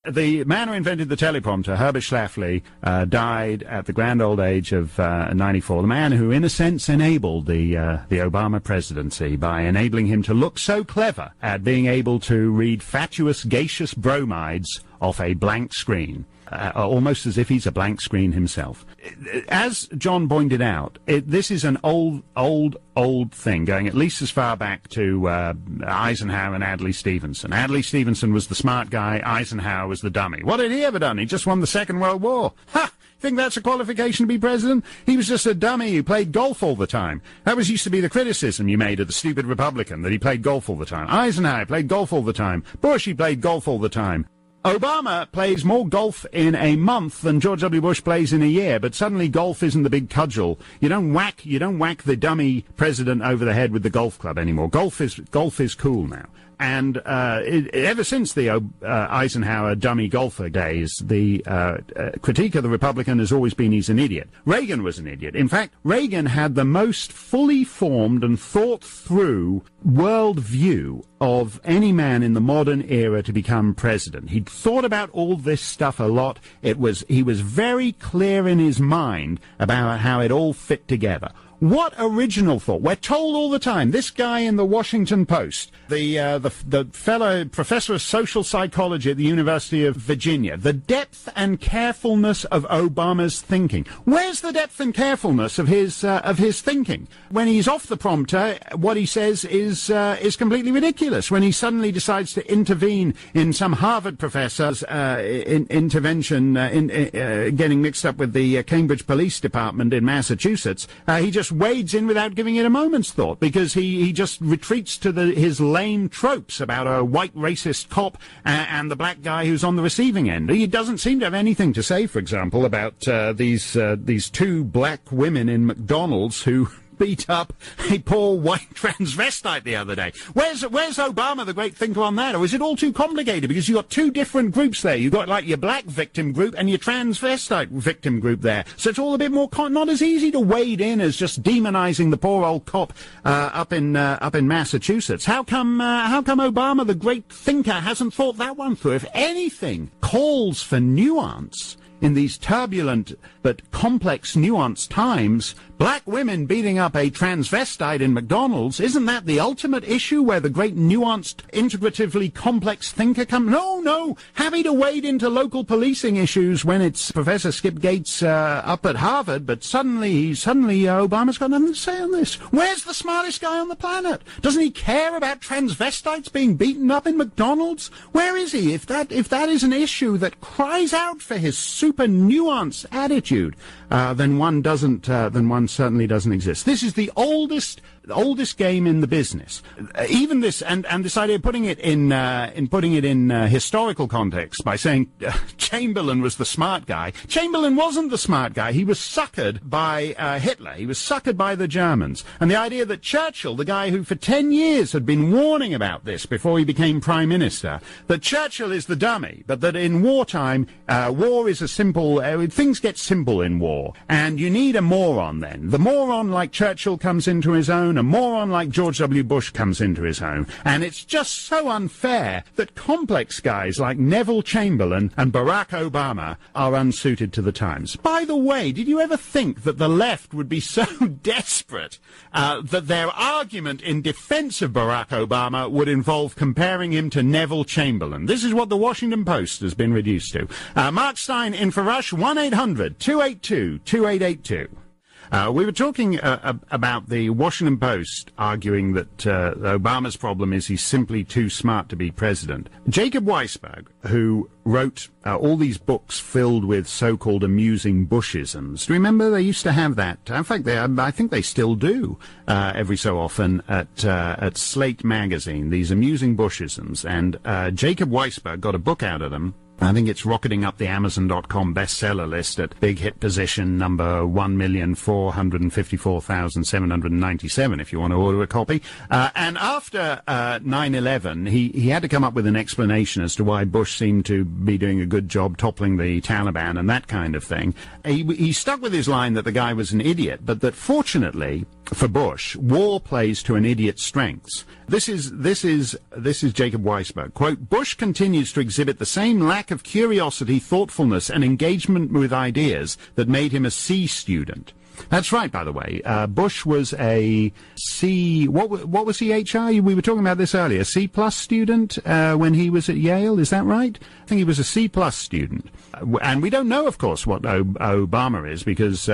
The man who invented the teleprompter, Herbert Schlafly, died at the grand old age of 94. The man who, in a sense, enabled the Obama presidency by enabling him to look so clever at being able to read fatuous, gaseous bromides off a blank screen. Almost as if he's a blank screen himself. As John pointed out, this is an old thing, going at least as far back to Eisenhower and Adlai Stevenson. Adlai Stevenson was the smart guy, Eisenhower was the dummy. What had he ever done? He just won the Second World War. Ha! Think that's a qualification to be president? He was just a dummy who played golf all the time. That used to be the criticism you made of the stupid Republican, that he played golf all the time. Eisenhower played golf all the time. Bush, he played golf all the time. Obama plays more golf in a month than George W. Bush plays in a year, but suddenly golf isn't the big cudgel. You don't whack the dummy president over the head with the golf club anymore. Golf is cool now. And ever since the Eisenhower dummy golfer days, the critique of the Republican has always been he's an idiot. Reagan was an idiot. In fact, Reagan had the most fully formed and thought-through world view of any man in the modern era to become president. He'd thought about all this stuff a lot. He was very clear in his mind about how it all fit together. What original thought? We're told all the time, this guy in the Washington Post, the fellow professor of social psychology at the University of Virginia, the depth and carefulness of Obama's thinking. Where's the depth and carefulness of his thinking? When he's off the prompter, what he says is completely ridiculous. When he suddenly decides to intervene in some Harvard professor's intervention, getting mixed up with the Cambridge Police Department in Massachusetts, he just wades in without giving it a moment's thought, because he just retreats to his lame tropes about a white racist cop and the black guy who's on the receiving end. He doesn't seem to have anything to say, for example, about these two black women in McDonald's who beat up a poor white transvestite the other day. Where's Obama, the great thinker, on that? Or is it all too complicated? Because you've got two different groups there. You've got like your black victim group and your transvestite victim group there. So it's all a bit more not as easy to wade in as just demonizing the poor old cop up in Massachusetts. How come Obama, the great thinker, hasn't thought that one through? If anything calls for nuance in these turbulent but complex, nuanced times, black women beating up a transvestite in McDonald's, isn't that the ultimate issue where the great nuanced, integratively complex thinker comes? No, happy to wade into local policing issues when it's Professor Skip Gates up at Harvard, but suddenly Obama's got nothing to say on this. Where's the smartest guy on the planet? Doesn't he care about transvestites being beaten up in McDonald's? Where is he? If that is an issue that cries out for his super nuanced attitude, then one certainly doesn't exist. This is the oldest game in the business. Even this, and this idea of putting it in historical context by saying Chamberlain was the smart guy. Chamberlain wasn't the smart guy. He was suckered by Hitler. He was suckered by the Germans. And the idea that Churchill, the guy who for 10 years had been warning about this before he became prime minister, that Churchill is the dummy, but that in wartime, war is a simple, things get simple in war. And you need a moron then. The moron like Churchill comes into his own, a moron like George W. Bush comes into his own. And it's just so unfair that complex guys like Neville Chamberlain and Barack Obama are unsuited to the times. By the way, did you ever think that the left would be so desperate that their argument in defense of Barack Obama would involve comparing him to Neville Chamberlain? This is what the Washington Post has been reduced to. Mark Steyn in for Rush, 1-800-282-2882. We were talking about the Washington Post arguing that Obama's problem is he's simply too smart to be president. Jacob Weisberg, who wrote all these books filled with so-called amusing Bushisms. Do you remember they used to have that? In fact, I think they still do every so often at Slate magazine, these amusing Bushisms. And Jacob Weisberg got a book out of them. I think it's rocketing up the Amazon.com bestseller list at big hit position number 1,454,797 if you want to order a copy. And after 9/11, he had to come up with an explanation as to why Bush seemed to be doing a good job toppling the Taliban and that kind of thing. He stuck with his line that the guy was an idiot, but that fortunately for Bush, war plays to an idiot's strengths. This is Jacob Weisberg. Quote, Bush continues to exhibit the same lack of curiosity, thoughtfulness, and engagement with ideas that made him a C student. That's right, by the way. Bush was a C... What was he, HR? We were talking about this earlier. C-plus student when he was at Yale. Is that right? I think he was a C-plus student. And we don't know, of course, what Obama is, because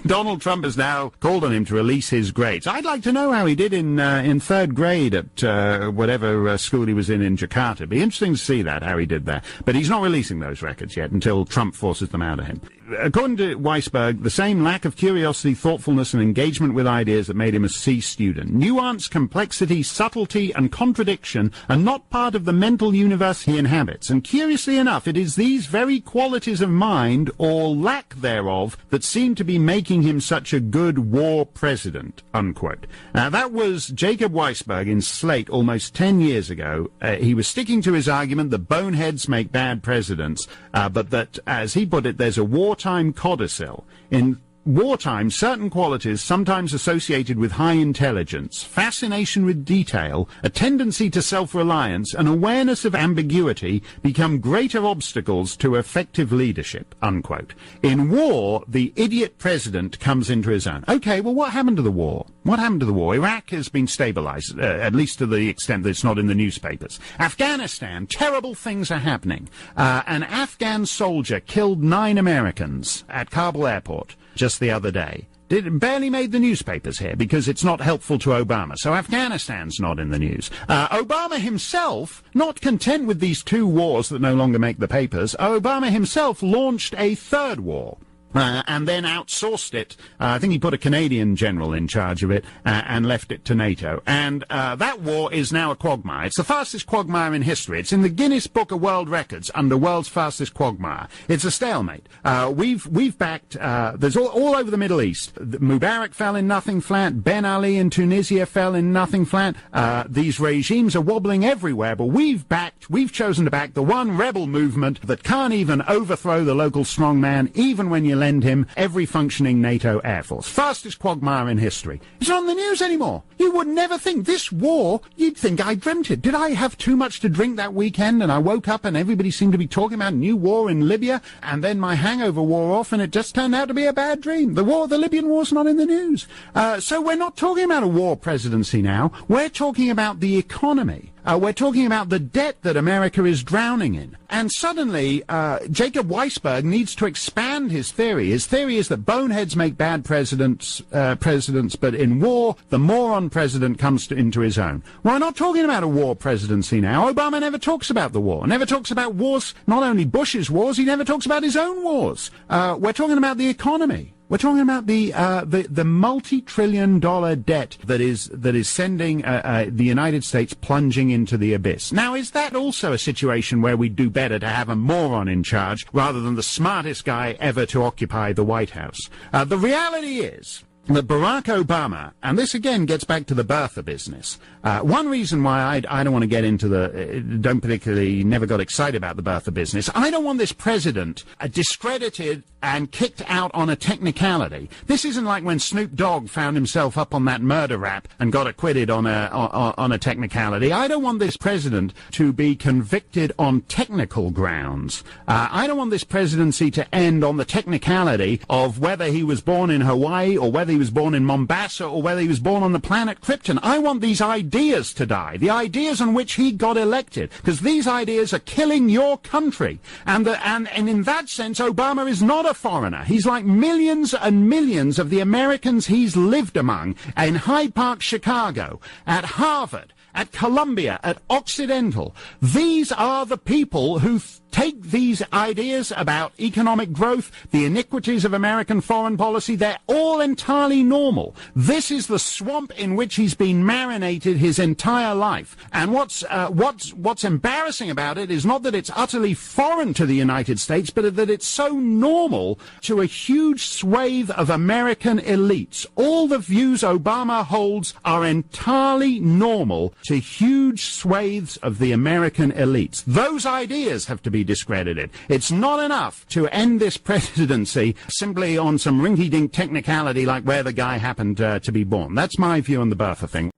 Donald Trump has now called on him to release his grades. I'd like to know how he did in third grade at whatever school he was in Jakarta. It'd be interesting to see that, how he did there. But he's not releasing those records yet until Trump forces them out of him. According to Weisberg, the same lack of curiosity, thoughtfulness, and engagement with ideas that made him a C student. Nuance, complexity, subtlety, and contradiction are not part of the mental universe he inhabits. And curiously enough, it is these very qualities of mind, or lack thereof, that seem to be making him such a good war president, unquote. Now, that was Jacob Weisberg in Slate almost 10 years ago. He was sticking to his argument that boneheads make bad presidents, but that, as he put it, there's a wartime codicil. In wartime, certain qualities sometimes associated with high intelligence, fascination with detail, a tendency to self-reliance, and awareness of ambiguity become greater obstacles to effective leadership, unquote. In war, the idiot president comes into his own. Okay, well, what happened to the war? What happened to the war? Iraq has been stabilized, at least to the extent that it's not in the newspapers. Afghanistan, terrible things are happening. An Afghan soldier killed 9 Americans at Kabul airport just the other day. It barely made the newspapers here because it's not helpful to Obama. So Afghanistan's not in the news. Obama himself, not content with these 2 wars that no longer make the papers, Obama himself launched a 3rd war. And then outsourced it. I think he put a Canadian general in charge of it and left it to NATO. And that war is now a quagmire. It's the fastest quagmire in history. It's in the Guinness Book of World Records under world's fastest quagmire. It's a stalemate. We've backed, there's all over the Middle East. Mubarak fell in nothing flat. Ben Ali in Tunisia fell in nothing flat. These regimes are wobbling everywhere, but we've chosen to back the one rebel movement that can't even overthrow the local strongman, even when you lend him every functioning NATO air force. Fastest quagmire in history. It's not on the news anymore. You would never think this war, you'd think I dreamt it. Did I have too much to drink that weekend and I woke up and everybody seemed to be talking about a new war in Libya and then my hangover wore off and it just turned out to be a bad dream. The Libyan war's not in the news. So we're not talking about a war presidency now. We're talking about the economy. We're talking about the debt that America is drowning in. And suddenly, Jacob Weisberg needs to expand his theory. His theory is that boneheads make bad presidents, but in war, the moron president comes into his own. We're not talking about a war presidency now. Obama never talks about the war, never talks about wars, not only Bush's wars, he never talks about his own wars. We're talking about the economy. We're talking about the multi-trillion-dollar debt that is sending the United States plunging into the abyss. Now, is that also a situation where we do better to have a moron in charge rather than the smartest guy ever to occupy the White House? The reality is that Barack Obama, and this again gets back to the birther business, one reason why I don't want to get into never got excited about the birther business, I don't want this president discredited and kicked out on a technicality. This isn't like when Snoop Dogg found himself up on that murder rap and got acquitted on a technicality. I don't want this president to be convicted on technical grounds. I don't want this presidency to end on the technicality of whether he was born in Hawaii or whether he was born in Mombasa or whether he was born on the planet Krypton. I want these ideas to die, the ideas on which he got elected, because these ideas are killing your country. And in that sense, Obama is not a foreigner. He's like millions and millions of the Americans he's lived among in Hyde Park, Chicago, at Harvard, at Columbia, at Occidental. These are the people who take these ideas about economic growth, the iniquities of American foreign policy, they're all entirely normal. This is the swamp in which he's been marinated his entire life. And what's embarrassing about it is not that it's utterly foreign to the United States, but that it's so normal to a huge swathe of American elites. All the views Obama holds are entirely normal to huge swathes of the American elites. Those ideas have to be discredited. It's not enough to end this presidency simply on some rinky-dink technicality like where the guy happened to be born. That's my view on the birther thing.